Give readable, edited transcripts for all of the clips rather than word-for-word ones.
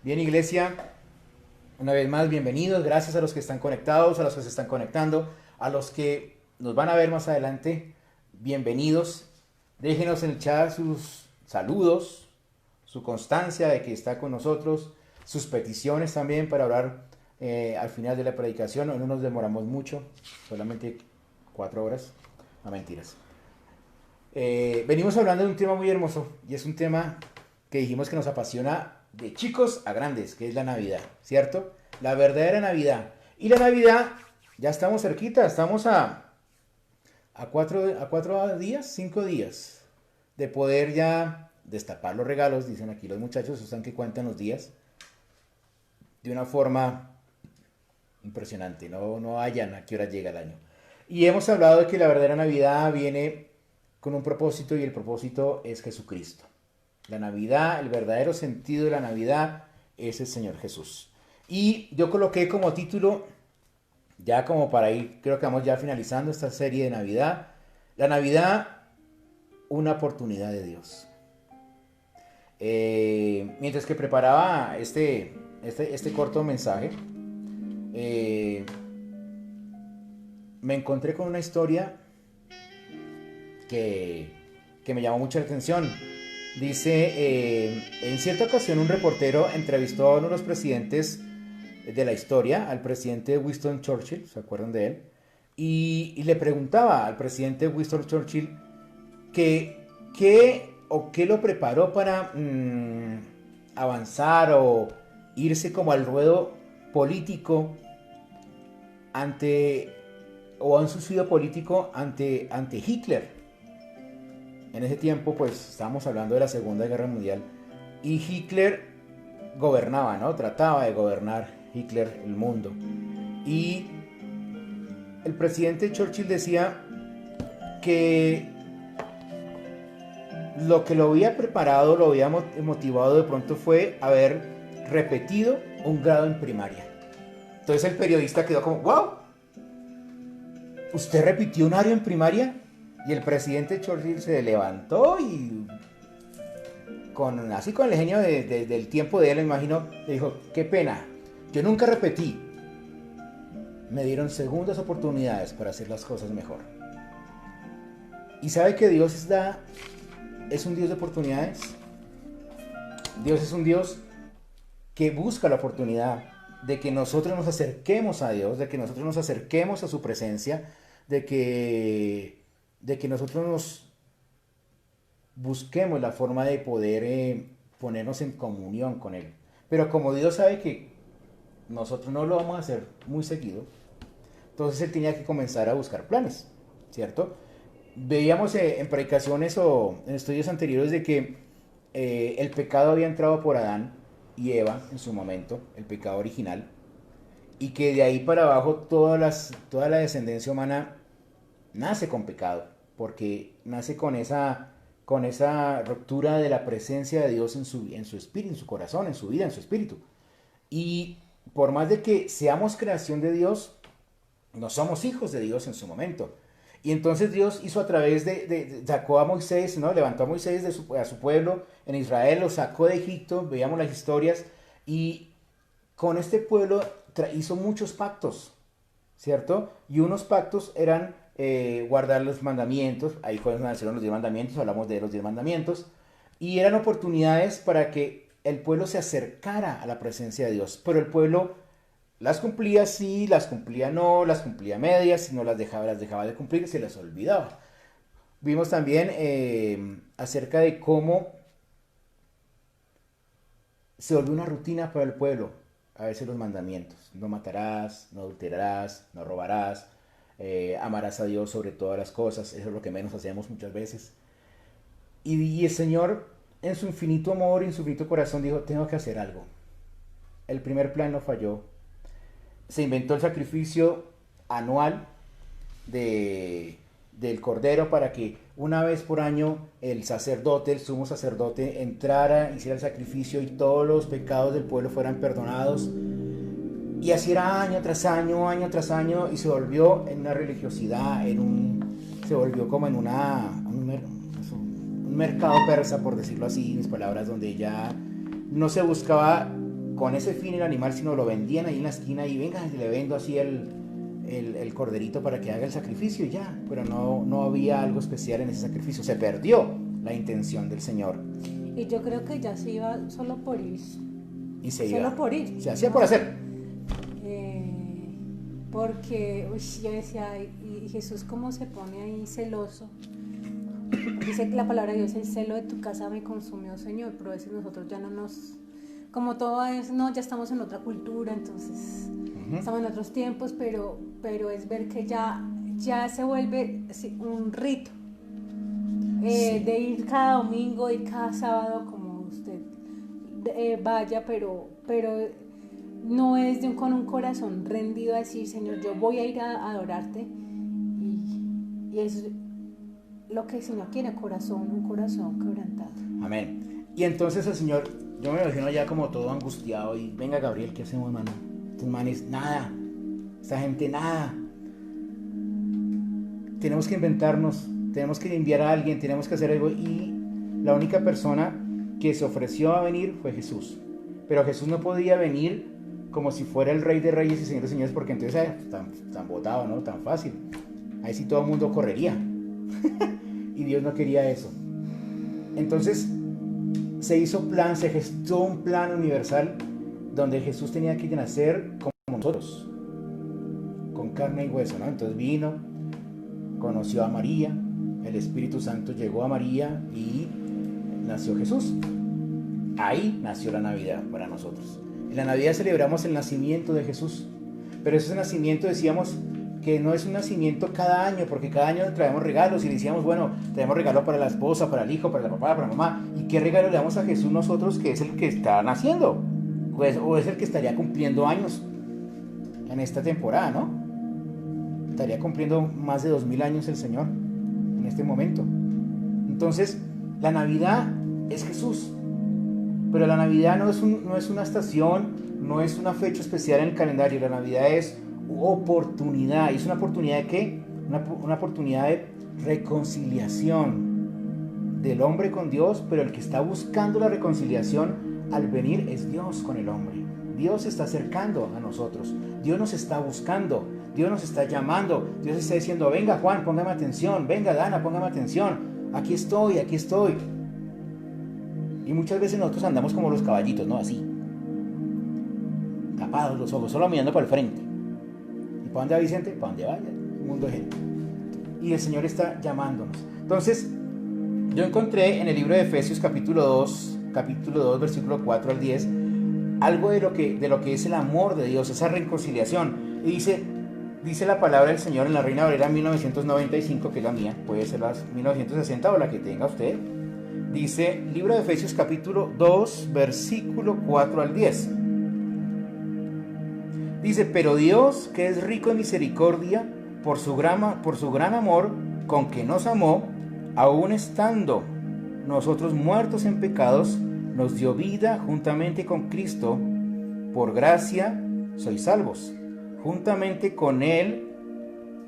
Bien, iglesia, una vez más, bienvenidos. Gracias a los que están conectados, a los que se están conectando, a los que nos van a ver más adelante. Bienvenidos. Déjenos en el chat sus saludos, su constancia de que está con nosotros, sus peticiones también para hablar al final de la predicación. No nos demoramos mucho, solamente 4 horas. No, mentiras. Venimos hablando de un tema muy hermoso y es un tema que dijimos que nos apasiona de chicos a grandes, que es la Navidad, ¿cierto? La verdadera Navidad. Y la Navidad, ya estamos cerquita, estamos a 4 días, 5 días de poder ya destapar los regalos, dicen aquí los muchachos, están que cuentan los días de una forma impresionante, no hallan a qué hora llega el año. Y hemos hablado de que la verdadera Navidad viene con un propósito y el propósito es Jesucristo. La Navidad, el verdadero sentido de la Navidad es el Señor Jesús. Y yo coloqué como título, ya como para ir, creo que vamos ya finalizando esta serie de Navidad, la Navidad, una oportunidad de Dios. Mientras que preparaba este corto mensaje, me encontré con una historia que me llamó mucho la atención. Dice, en cierta ocasión un reportero entrevistó a uno de los presidentes de la historia, al presidente Winston Churchill, ¿se acuerdan de él? Y le preguntaba al presidente Winston Churchill qué lo preparó para avanzar o irse como al ruedo político o a un suicidio político ante Hitler. En ese tiempo, pues, estábamos hablando de la Segunda Guerra Mundial y Hitler gobernaba, ¿no? Trataba de gobernar Hitler el mundo. Y el presidente Churchill decía que lo que lo había preparado, lo había motivado de pronto fue haber repetido un grado en primaria. Entonces el periodista quedó como, ¡wow! ¿Usted repitió un año en primaria? Y el presidente Churchill se levantó y así con el genio del tiempo de él, me imagino, le dijo, qué pena, yo nunca repetí. Me dieron segundas oportunidades para hacer las cosas mejor. ¿Y sabe que Dios es un Dios de oportunidades? Dios es un Dios que busca la oportunidad de que nosotros nos acerquemos a Dios, de que nosotros nos acerquemos a su presencia, de que nosotros nos busquemos la forma de poder ponernos en comunión con Él. Pero como Dios sabe que nosotros no lo vamos a hacer muy seguido, entonces Él tenía que comenzar a buscar planes, ¿cierto? Veíamos en predicaciones o en estudios anteriores de que el pecado había entrado por Adán y Eva en su momento, el pecado original, y que de ahí para abajo toda la descendencia humana nace con pecado, porque nace con esa ruptura de la presencia de Dios en su espíritu, en su corazón, en su vida, en su espíritu. Y por más de que seamos creación de Dios, no somos hijos de Dios en su momento. Y entonces Dios hizo a través sacó a Moisés, ¿no? Levantó a Moisés a su pueblo en Israel, lo sacó de Egipto, veíamos las historias, y con este pueblo hizo muchos pactos, ¿cierto? Y unos pactos eran guardar los mandamientos, ahí fue donde nacieron los 10 mandamientos, hablamos de los 10 mandamientos, y eran oportunidades para que el pueblo se acercara a la presencia de Dios, pero el pueblo las cumplía sí, las cumplía no, las cumplía medias, si no las dejaba de cumplir, se las olvidaba. Vimos también acerca de cómo se volvió una rutina para el pueblo, a veces los mandamientos, no matarás, no adulterarás, no robarás, amarás a Dios sobre todas las cosas, eso es lo que menos hacemos muchas veces. Y el Señor, en su infinito amor y en su infinito corazón, dijo, tengo que hacer algo. El primer plan no falló. Se inventó el sacrificio anual del cordero para que una vez por año el sacerdote, el sumo sacerdote, entrara, hiciera el sacrificio y todos los pecados del pueblo fueran perdonados. Y así era año tras año, y se volvió en una religiosidad, se volvió como en un mercado persa, por decirlo así, mis palabras, donde ya no se buscaba con ese fin el animal, sino lo vendían ahí en la esquina y venga, le vendo así el corderito para que haga el sacrificio y ya, pero no había algo especial en ese sacrificio, se perdió la intención del Señor. Y yo creo que ya se iba solo por ir. Y se solo iba. por ir. Se hacía por hacer. Porque yo decía, y Jesús cómo se pone ahí celoso. Dice que la palabra de Dios, el celo de tu casa me consumió, Señor, pero a veces nosotros ya no nos... Como todo es, no, ya estamos en otra cultura, entonces estamos en otros tiempos, pero es ver que ya se vuelve un rito de ir cada domingo, ir cada sábado, como usted vaya, pero no es con un corazón rendido a decir, Señor, yo voy a ir a adorarte, y eso es lo que el Señor quiere, un corazón quebrantado. Amén. Y entonces el Señor, yo me imagino ya como todo angustiado, y venga Gabriel, ¿qué hacemos, mano? Estos manes, nada, esta gente, nada. Tenemos que inventarnos, tenemos que enviar a alguien, tenemos que hacer algo, y la única persona que se ofreció a venir fue Jesús. Pero Jesús no podía venir como si fuera el Rey de Reyes y Señor de Señores, porque entonces tan botado, ¿no? Tan fácil. Ahí sí todo el mundo correría. Y Dios no quería eso. Entonces se hizo plan, se gestó un plan universal donde Jesús tenía que nacer como nosotros, con carne y hueso, ¿no? Entonces vino, conoció a María, el Espíritu Santo llegó a María y nació Jesús. Ahí nació la Navidad para nosotros. En la Navidad celebramos el nacimiento de Jesús, pero ese nacimiento, decíamos que no es un nacimiento cada año, porque cada año traemos regalos y decíamos, bueno, traemos regalo para la esposa, para el hijo, para el papá, para la mamá. ¿Y qué regalo le damos a Jesús nosotros, que es el que está naciendo? Pues, o es el que estaría cumpliendo años en esta temporada, ¿no? Estaría cumpliendo más de 2000 años el Señor en este momento. Entonces, la Navidad es Jesús. Pero la Navidad no es una estación, no es una fecha especial en el calendario. La Navidad es oportunidad. ¿Y es una oportunidad de qué? Una oportunidad de reconciliación del hombre con Dios, pero el que está buscando la reconciliación al venir es Dios con el hombre. Dios se está acercando a nosotros. Dios nos está buscando. Dios nos está llamando. Dios está diciendo, venga Juan, póngame atención. Venga Dana, póngame atención. Aquí estoy, aquí estoy. Y muchas veces nosotros andamos como los caballitos, ¿no? Así. Tapados los ojos, solo mirando para el frente. ¿Y para dónde va Vicente? Para dónde vaya. Un mundo de gente. Y el Señor está llamándonos. Entonces, yo encontré en el libro de Efesios capítulo 2, versículo 4 al 10, algo de lo que es el amor de Dios, esa reconciliación. Y dice la palabra del Señor en la Reina Valera 1995, que es la mía, puede ser la 1960 o la que tenga usted. Dice, libro de Efesios capítulo 2, versículo 4 al 10. Dice, pero Dios, que es rico en misericordia, por su gran amor con que nos amó, aun estando nosotros muertos en pecados, nos dio vida juntamente con Cristo. Por gracia sois salvos. Juntamente con Él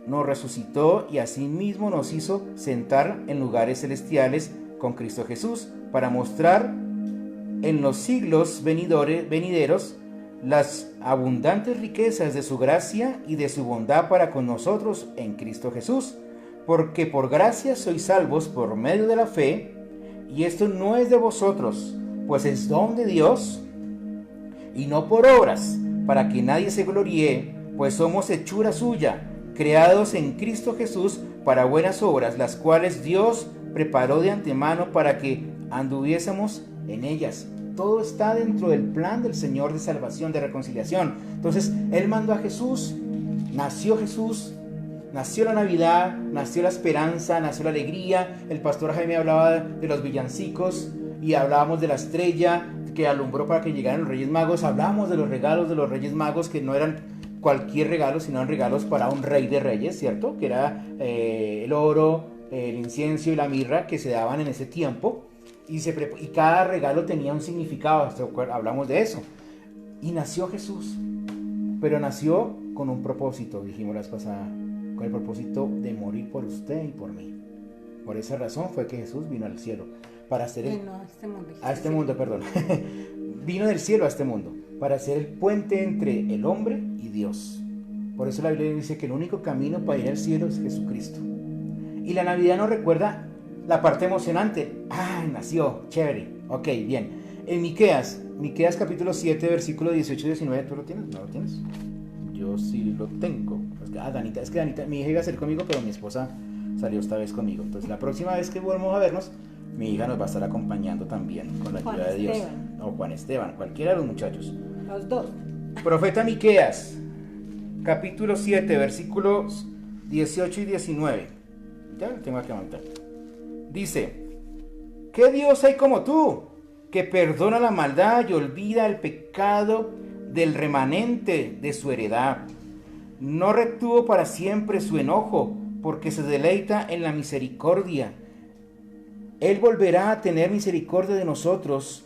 nos resucitó y asimismo nos hizo sentar en lugares celestiales con Cristo Jesús, para mostrar en los siglos venideros las abundantes riquezas de su gracia y de su bondad para con nosotros en Cristo Jesús. Porque por gracia sois salvos por medio de la fe, y esto no es de vosotros, pues es don de Dios, y no por obras, para que nadie se gloríe, pues somos hechura suya, creados en Cristo Jesús para buenas obras, las cuales Dios preparó de antemano para que anduviésemos en ellas. Todo está dentro del plan del Señor de salvación, de reconciliación. Entonces, Él mandó a Jesús, nació la Navidad, nació la esperanza, nació la alegría. El pastor Jaime hablaba de los villancicos y hablábamos de la estrella que alumbró para que llegaran los Reyes Magos. Hablábamos de los regalos de los Reyes Magos, que no eran cualquier regalo, sino eran regalos para un rey de reyes, ¿cierto? Que era el oro, el incienso y la mirra que se daban en ese tiempo, y cada regalo tenía un significado. Hablamos de eso. Y nació Jesús, pero nació con un propósito, dijimos la vez pasada, con el propósito de morir por usted y por mí. Por esa razón fue que Jesús vino al cielo, para hacer a este mundo, a este mundo, perdón. vino del cielo a este mundo para ser el puente entre el hombre y Dios. Por eso la Biblia dice que el único camino para ir al cielo es Jesucristo. Y la Navidad nos recuerda la parte emocionante. ¡Ah, nació! Chévere. Ok, bien. En Miqueas capítulo 7, versículo 18 y 19, ¿tú lo tienes? ¿No lo tienes? Yo sí lo tengo. Danita, mi hija iba a salir conmigo, pero mi esposa salió esta vez conmigo. Entonces la próxima vez que volvamos a vernos, mi hija nos va a estar acompañando también con la ayuda de Dios. O Juan Esteban, cualquiera de los muchachos. Los dos. Profeta Miqueas, capítulo 7, versículos 18 y 19. Ya lo tengo aquí a montar. Dice: ¿qué Dios hay como tú, que perdona la maldad y olvida el pecado del remanente de su heredad? No retuvo para siempre su enojo, porque se deleita en la misericordia. Él volverá a tener misericordia de nosotros,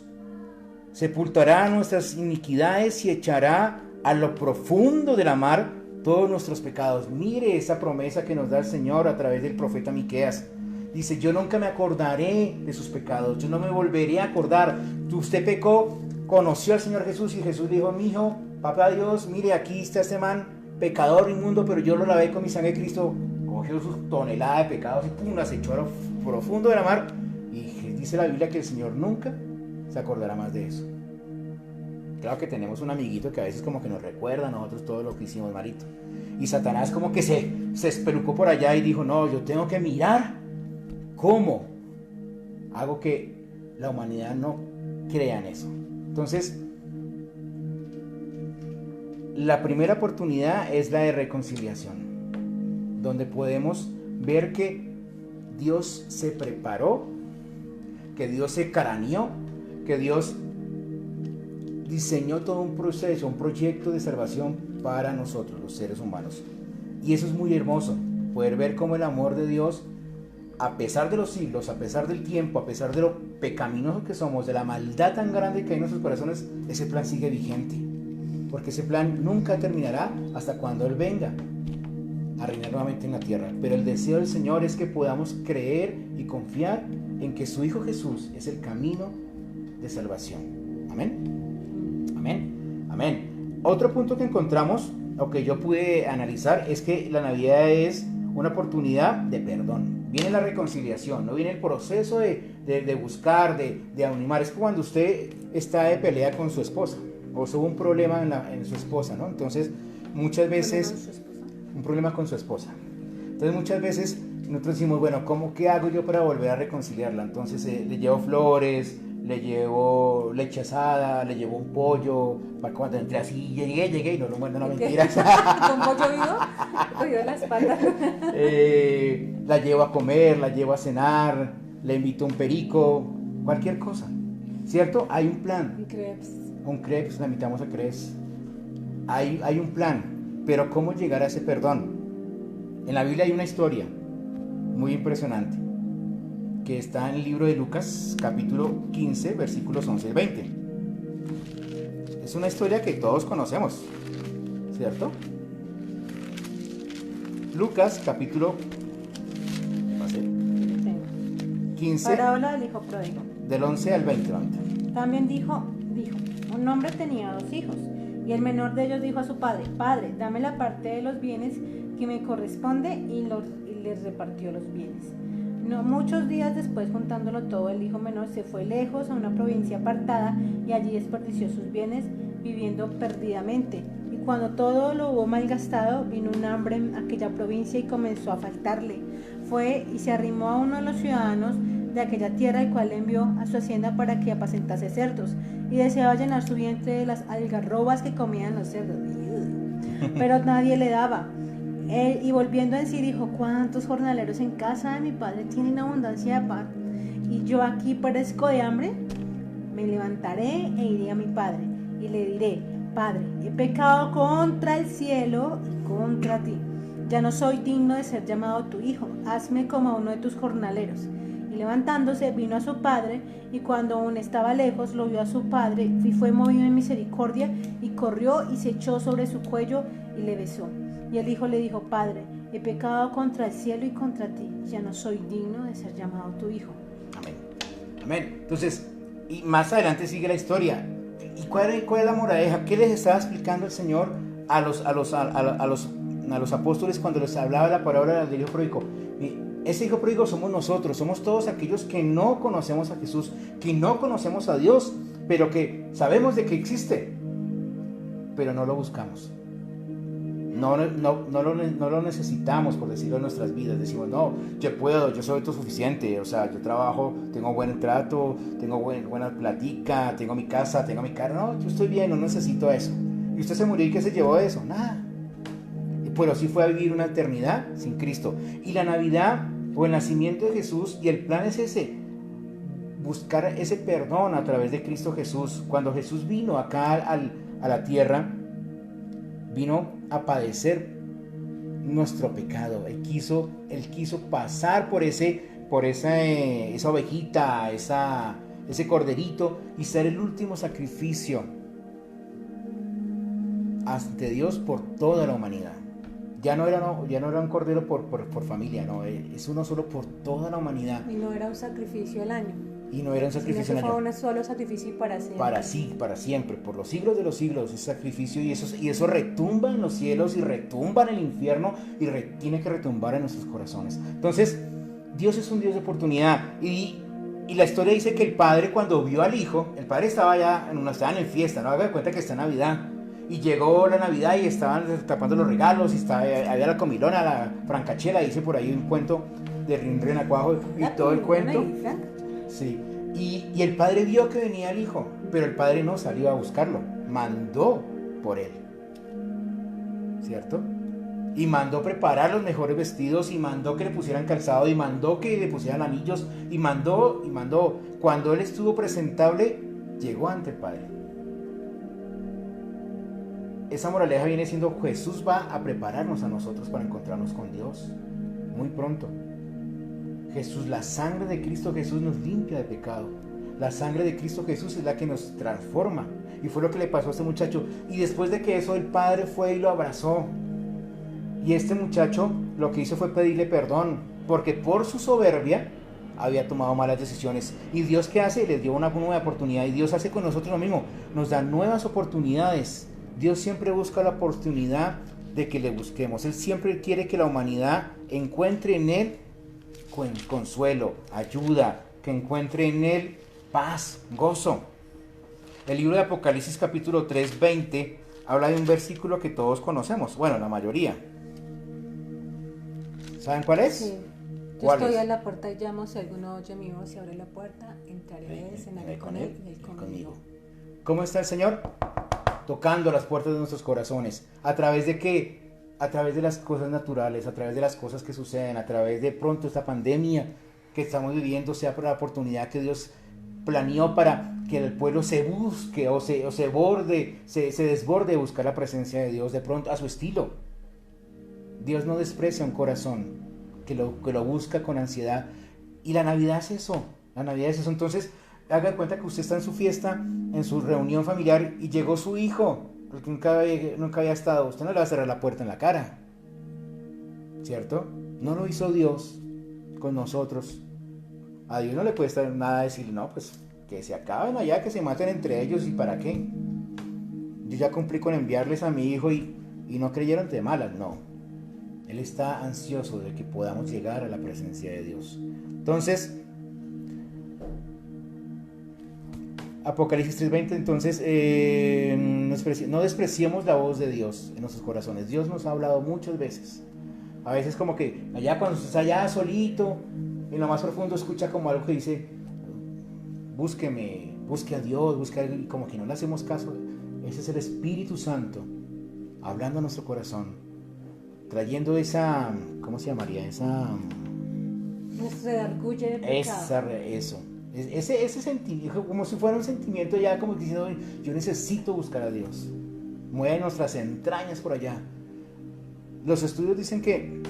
sepultará nuestras iniquidades y echará a lo profundo de la mar todos nuestros pecados. Mire esa promesa que nos da el Señor a través del profeta Miqueas. Dice: yo nunca me acordaré de sus pecados, yo no me volveré a acordar. Usted pecó, conoció al Señor Jesús, y Jesús dijo: mi hijo, papá Dios, mire, aquí está este man, pecador inmundo, pero yo lo lavé con mi sangre de Cristo. Cogió sus toneladas de pecados y pum, las echó a lo profundo de la mar. Y dice la Biblia que el Señor nunca se acordará más de eso. Claro que tenemos un amiguito que a veces como que nos recuerda a nosotros todo lo que hicimos malito. Y Satanás como que se espelucó por allá y dijo: no, yo tengo que mirar cómo hago que la humanidad no crea en eso. Entonces, la primera oportunidad es la de reconciliación, donde podemos ver que Dios se preparó, que Dios se craneó, que Dios diseñó todo un proceso, un proyecto de salvación para nosotros, los seres humanos. Y eso es muy hermoso, poder ver cómo el amor de Dios, a pesar de los siglos, a pesar del tiempo, a pesar de lo pecaminosos que somos, de la maldad tan grande que hay en nuestros corazones, ese plan sigue vigente. Porque ese plan nunca terminará hasta cuando Él venga a reinar nuevamente en la tierra. Pero el deseo del Señor es que podamos creer y confiar en que su Hijo Jesús es el camino de salvación. Amén. Amén. Amén. Otro punto que encontramos, o que yo pude analizar, es que la Navidad es una oportunidad de perdón. Viene la reconciliación, no viene el proceso de buscar, de animar. Es cuando usted está de pelea con su esposa, o tuvo un problema en su esposa, ¿no? Entonces, muchas veces, un problema con su esposa. Entonces, muchas veces nosotros decimos: bueno, ¿qué hago yo para volver a reconciliarla? Entonces, le llevo flores, le llevo leche asada, le llevo un pollo, para cuando entre así, llegué, y no lo muerdo, no, mentiras. ¿Con pollo vivo? Cogido de la espalda. La llevo a comer, la llevo a cenar, le invito un perico, cualquier cosa, ¿cierto? Hay un plan. Un crepes, la invitamos a crepes. Hay un plan, pero ¿cómo llegar a ese perdón? En la Biblia hay una historia muy impresionante que está en el libro de Lucas, capítulo 15, versículos 11 y 20. Es una historia que todos conocemos, ¿cierto? Lucas, capítulo 15, parábola del hijo pródigo. Del 11 al 20. También dijo, un hombre tenía 2 hijos, y el menor de ellos dijo a su padre: Padre, dame la parte de los bienes que me corresponde, y les repartió los bienes. No muchos días después, juntándolo todo, el hijo menor se fue lejos a una provincia apartada, y allí desperdició sus bienes viviendo perdidamente. Y cuando todo lo hubo malgastado, vino un hambre en aquella provincia y comenzó a faltarle. Fue y se arrimó a uno de los ciudadanos de aquella tierra, el cual le envió a su hacienda para que apacentase cerdos, y deseaba llenar su vientre de las algarrobas que comían los cerdos, pero nadie le daba. Él, y volviendo en sí, dijo: ¿cuántos jornaleros en casa de mi padre tienen abundancia de pan, y yo aquí perezco de hambre? Me levantaré e iré a mi padre, y le diré: Padre, he pecado contra el cielo y contra ti. Ya no soy digno de ser llamado tu hijo. Hazme como a uno de tus jornaleros. Y levantándose, vino a su padre, y cuando aún estaba lejos, lo vio a su padre, y fue movido en misericordia, y corrió y se echó sobre su cuello y le besó. Y el hijo le dijo: Padre, he pecado contra el cielo y contra ti. Ya no soy digno de ser llamado tu hijo. Amén. Amén. Entonces, y más adelante sigue la historia. ¿Y cuál es la moraleja? ¿Qué les estaba explicando el Señor a los apóstoles cuando les hablaba la palabra del hijo pródigo? Ese hijo pródigo somos nosotros, somos todos aquellos que no conocemos a Jesús, que no conocemos a Dios, pero que sabemos de que existe, pero no lo buscamos. No lo necesitamos, por decirlo, en nuestras vidas. Decimos, no, yo puedo, yo soy autosuficiente, o sea, yo trabajo, tengo buen trato, tengo buena platica, tengo mi casa, tengo mi carro. No, yo estoy bien, no necesito eso. ¿Y usted se murió y qué se llevó de eso? Nada. Pero sí fue a vivir una eternidad sin Cristo. Y la Navidad, o el nacimiento de Jesús, y el plan es ese, buscar ese perdón a través de Cristo Jesús. Cuando Jesús vino acá a la tierra, vino a padecer nuestro pecado. Él quiso pasar por esa ovejita, ese corderito, y ser el último sacrificio ante Dios por toda la humanidad. Ya no era un cordero por familia, no, es uno solo por toda la humanidad. Y no era un sacrificio al año. Y no era un sacrificio al año. Fue un solo sacrificio para siempre. Para siempre, por los siglos de los siglos, ese sacrificio, y eso retumba en los cielos y retumba en el infierno y tiene que retumbar en nuestros corazones. Entonces, Dios es un Dios de oportunidad. Y la historia dice que el padre, cuando vio al hijo, el padre estaba ya estaban en fiesta, no haga de cuenta que está en Navidad. Y llegó la Navidad y estaban tapando los regalos, y había la comilona, la francachela, dice por ahí un cuento de Renacuajo y todo el cuento. Sí. Y el padre vio que venía el hijo, pero el padre no salió a buscarlo, mandó por él, ¿cierto? Y mandó preparar los mejores vestidos, y mandó que le pusieran calzado, y mandó que le pusieran anillos, y mandó. Cuando él estuvo presentable, llegó ante el padre. Esa moraleja viene siendo: Jesús va a prepararnos a nosotros para encontrarnos con Dios muy pronto. Jesús, la sangre de Cristo Jesús nos limpia de pecado. La sangre de Cristo Jesús es la que nos transforma. Y fue lo que le pasó a este muchacho. Y después de que eso, el padre fue y lo abrazó. Y este muchacho lo que hizo fue pedirle perdón, porque por su soberbia había tomado malas decisiones. Y Dios, ¿qué hace? Les dio una nueva oportunidad. Y Dios hace con nosotros lo mismo, nos da nuevas oportunidades. Dios siempre busca la oportunidad de que le busquemos. Él siempre quiere que la humanidad encuentre en Él consuelo, ayuda, que encuentre en Él paz, gozo. El libro de Apocalipsis capítulo 3, 20 habla de un versículo que todos conocemos, bueno, la mayoría. ¿Saben cuál es? Sí. Yo estoy a la puerta y llamo, si alguno oye mi voz y abre la puerta, entraré, cenaré con él y él conmigo. ¿Cómo está el Señor? Tocando las puertas de nuestros corazones. ¿A través de qué? A través de las cosas naturales, a través de las cosas que suceden, a través de pronto esta pandemia que estamos viviendo, sea por la oportunidad que Dios planeó para que el pueblo se busque o se desborde de buscar la presencia de Dios de pronto a su estilo. Dios no desprecia un corazón que lo busca con ansiedad. Y la Navidad es eso. Entonces, haga de cuenta que usted está en su fiesta, en su reunión familiar, y llegó su hijo, porque nunca había estado. Usted no le va a cerrar la puerta en la cara, ¿cierto? No lo hizo Dios con nosotros. A Dios no le puede estar nada a decir, no, pues que se acaben allá, que se maten entre ellos, ¿y para qué? Yo ya cumplí con enviarles a mi hijo y no creyeron de malas, no. Él está ansioso de que podamos llegar a la presencia de Dios. Entonces, Apocalipsis 3:20, entonces, no despreciemos la voz de Dios en nuestros corazones. Dios nos ha hablado muchas veces. A veces como que allá cuando estás allá solito, en lo más profundo escucha como algo que dice, busque a Dios, y como que no le hacemos caso. Ese es el Espíritu Santo hablando a nuestro corazón, trayendo esa, ¿cómo se llamaría? Nos redarguye de pecado. Ese sentimiento, como si fuera un sentimiento ya como diciendo, yo necesito buscar a Dios. Mueve nuestras entrañas por allá. Los estudios dicen que,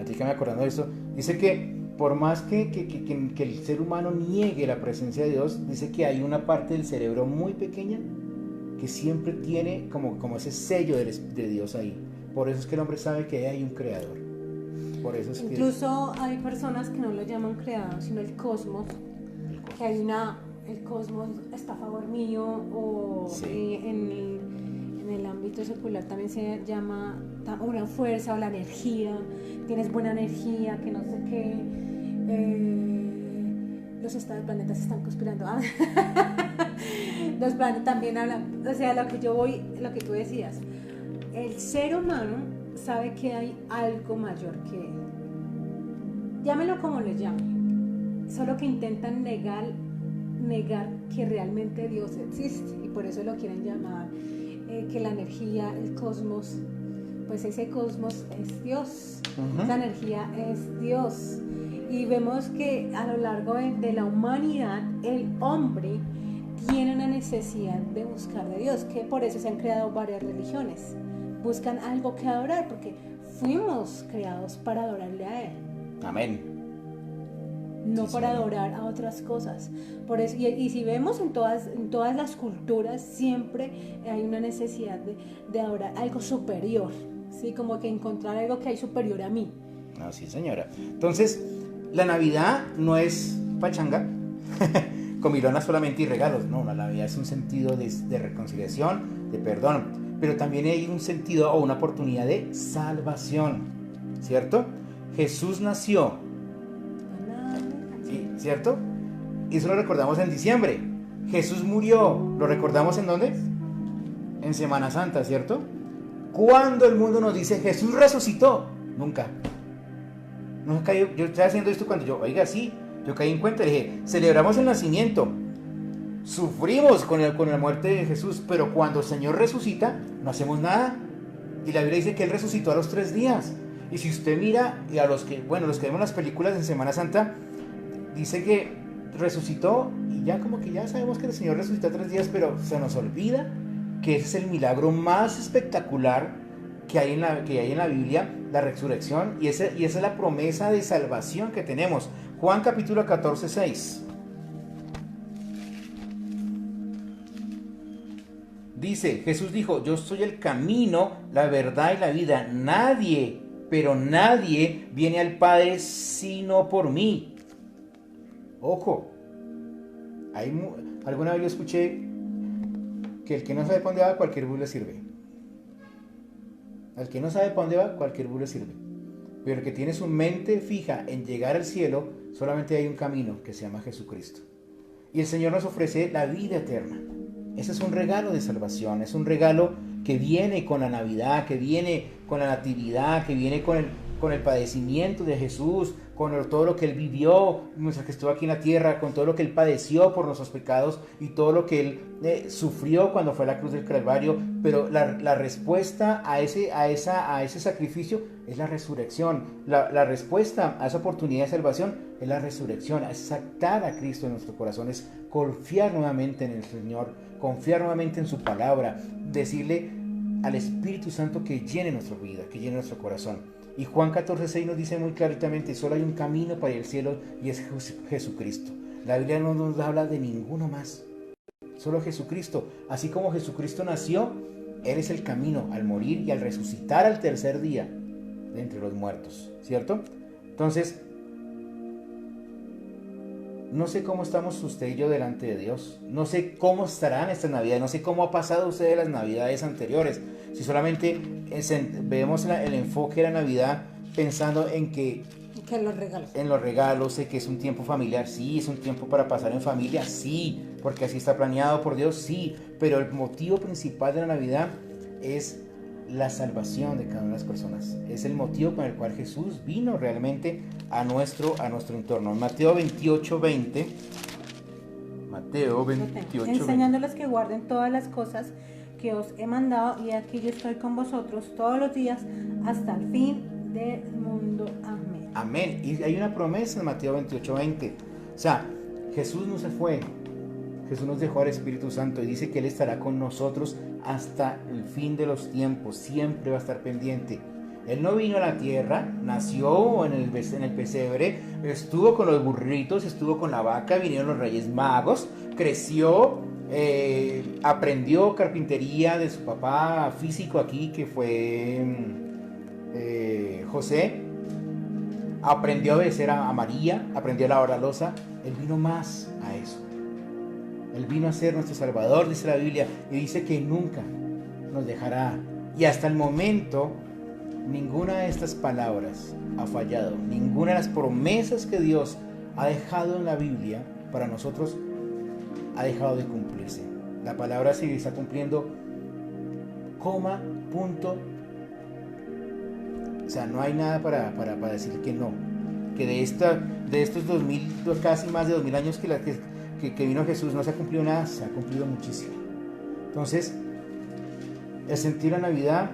así que me acordando de esto, dice que por más que el ser humano niegue la presencia de Dios, dice que hay una parte del cerebro muy pequeña que siempre tiene como ese sello de Dios ahí. Por eso es que el hombre sabe que hay un creador. Por eso es incluso hay personas que no lo llaman creador, sino el cosmos, que hay el cosmos está a favor mío, o Sí. en el ámbito secular también se llama una fuerza o la energía, tienes buena energía, que no sé qué, los estados planetas están conspirando. Los planetas también hablan, o sea, lo que yo voy, lo que tú decías, el ser humano sabe que hay algo mayor que él, llámelo como le llame, solo que intentan negar que realmente Dios existe, y por eso lo quieren llamar que la energía, el cosmos, pues ese cosmos es Dios, esa energía es Dios. Y vemos que a lo largo de la humanidad el hombre tiene una necesidad de buscar de Dios, que por eso se han creado varias religiones, buscan algo que adorar, porque fuimos creados para adorarle a Él. Amén. No Sí, para señor. adorar a otras cosas. Por eso, y si vemos en todas las culturas, siempre hay una necesidad de adorar algo superior, ¿sí? Como que encontrar algo que hay superior a mí. No, sí, señora. Entonces, la Navidad no es pachanga, comilona solamente y regalos. No, la Navidad es un sentido de reconciliación, de perdón, pero también hay un sentido o una oportunidad de salvación, ¿cierto? Jesús nació, ¿sí? ¿Cierto? Y eso lo recordamos en diciembre. Jesús murió, ¿lo recordamos en dónde? En Semana Santa, ¿cierto? Cuando el mundo nos dice Jesús resucitó, nunca. No caí, yo estaba haciendo esto cuando yo, oiga, sí, yo caí en cuenta, le dije, celebramos el nacimiento, sufrimos con la muerte de Jesús, pero cuando el Señor resucita, no hacemos nada. Y la Biblia dice que Él resucitó a los 3 días. Y si usted mira, y a los que vemos las películas en Semana Santa, dice que resucitó y ya como que ya sabemos que el Señor resucitó a 3 días, pero se nos olvida que ese es el milagro más espectacular que hay en la Biblia, la resurrección, y esa es la promesa de salvación que tenemos. Juan capítulo 14, 6. Dice, Jesús dijo, yo soy el camino, la verdad y la vida. Nadie, pero nadie viene al Padre sino por mí. Ojo, alguna vez yo escuché que el que no sabe para dónde va, cualquier bus le sirve. Al que no sabe para dónde va, cualquier bus le sirve. Pero el que tiene su mente fija en llegar al cielo, solamente hay un camino que se llama Jesucristo. Y el Señor nos ofrece la vida eterna. Ese es un regalo de salvación, es un regalo que viene con la Navidad, que viene con la natividad, que viene con el padecimiento de Jesús, con todo lo que Él vivió mientras que estuvo aquí en la tierra, con todo lo que Él padeció por nuestros pecados y todo lo que Él sufrió cuando fue a la cruz del Calvario. Pero la respuesta a ese sacrificio es la resurrección. La respuesta a esa oportunidad de salvación es la resurrección, es aceptar a Cristo en nuestro corazón, es confiar nuevamente en el Señor, confiar nuevamente en su palabra, decirle al Espíritu Santo que llene nuestra vida, que llene nuestro corazón. Y Juan 14:6 nos dice muy claramente, solo hay un camino para el cielo y es Jesucristo. La Biblia no nos habla de ninguno más, solo Jesucristo. Así como Jesucristo nació, Él es el camino al morir y al resucitar al tercer día de entre los muertos, ¿cierto? Entonces, no sé cómo estamos usted y yo delante de Dios. No sé cómo estarán estas navidades. No sé cómo ha pasado usted de las navidades anteriores. Si solamente vemos el enfoque de la Navidad pensando en que los regalos. En los regalos, sé que es un tiempo familiar, sí, es un tiempo para pasar en familia, sí, porque así está planeado por Dios, sí, pero el motivo principal de la Navidad es la salvación de cada una de las personas. Es el motivo con el cual Jesús vino realmente a nuestro entorno. Mateo 28:20. Mateo 28:20. Enseñándoles que guarden todas las cosas que os he mandado, y aquí yo estoy con vosotros todos los días hasta el fin del mundo. Amén. Amén. Y hay una promesa en Mateo 28:20. O sea, Jesús no se fue. Jesús nos dejó al Espíritu Santo y dice que Él estará con nosotros hasta el fin de los tiempos. Siempre va a estar pendiente. Él no vino a la tierra, nació en el pesebre, estuvo con los burritos, estuvo con la vaca, vinieron los Reyes Magos, creció, aprendió carpintería de su papá físico aquí, que fue José. Aprendió a obedecer a María, aprendió a lavar la loza. Él vino más a eso. Él vino a ser nuestro Salvador, dice la Biblia, y dice que nunca nos dejará. Y hasta el momento, ninguna de estas palabras ha fallado. Ninguna de las promesas que Dios ha dejado en la Biblia para nosotros ha dejado de cumplirse. La palabra se está cumpliendo, coma, punto. O sea, no hay nada para decir que no. Que de estos 2000, casi más de 2000 años que vino Jesús, no se ha cumplido nada, se ha cumplido muchísimo. Entonces, el sentir la Navidad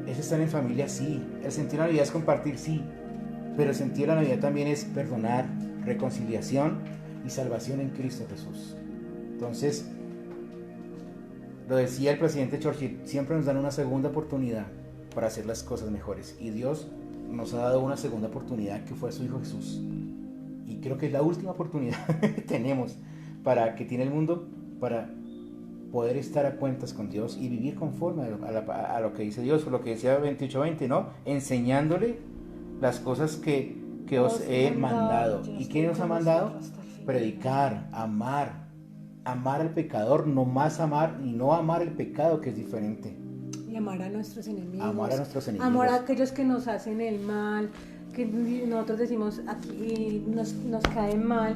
es estar en familia, sí. El sentir la Navidad es compartir, sí. Pero el sentir la Navidad también es perdonar, reconciliación y salvación en Cristo Jesús. Entonces, lo decía el presidente Churchill, siempre nos dan una segunda oportunidad para hacer las cosas mejores. Y Dios nos ha dado una segunda oportunidad, que fue a su Hijo Jesús. Y creo que es la última oportunidad que tenemos que tiene el mundo para poder estar a cuentas con Dios y vivir conforme a lo que dice Dios, por lo que decía 28:20, ¿no? Enseñándole las cosas que os he mandado. ¿Y quién nos ha mandado? Predicar, amar al pecador, no más amar y no amar el pecado, que es diferente. Y amar a nuestros enemigos. Amar a nuestros enemigos. Amar a aquellos que nos hacen el mal, que nosotros decimos aquí nos caen mal.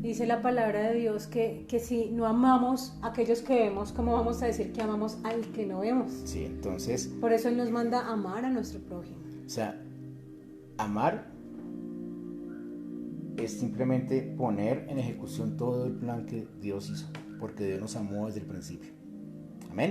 Dice la palabra de Dios que si no amamos a aquellos que vemos, ¿cómo vamos a decir que amamos al que no vemos? Sí, entonces... Por eso Él nos manda a amar a nuestro prójimo. O sea, amar es simplemente poner en ejecución todo el plan que Dios hizo, porque Dios nos amó desde el principio. Amén.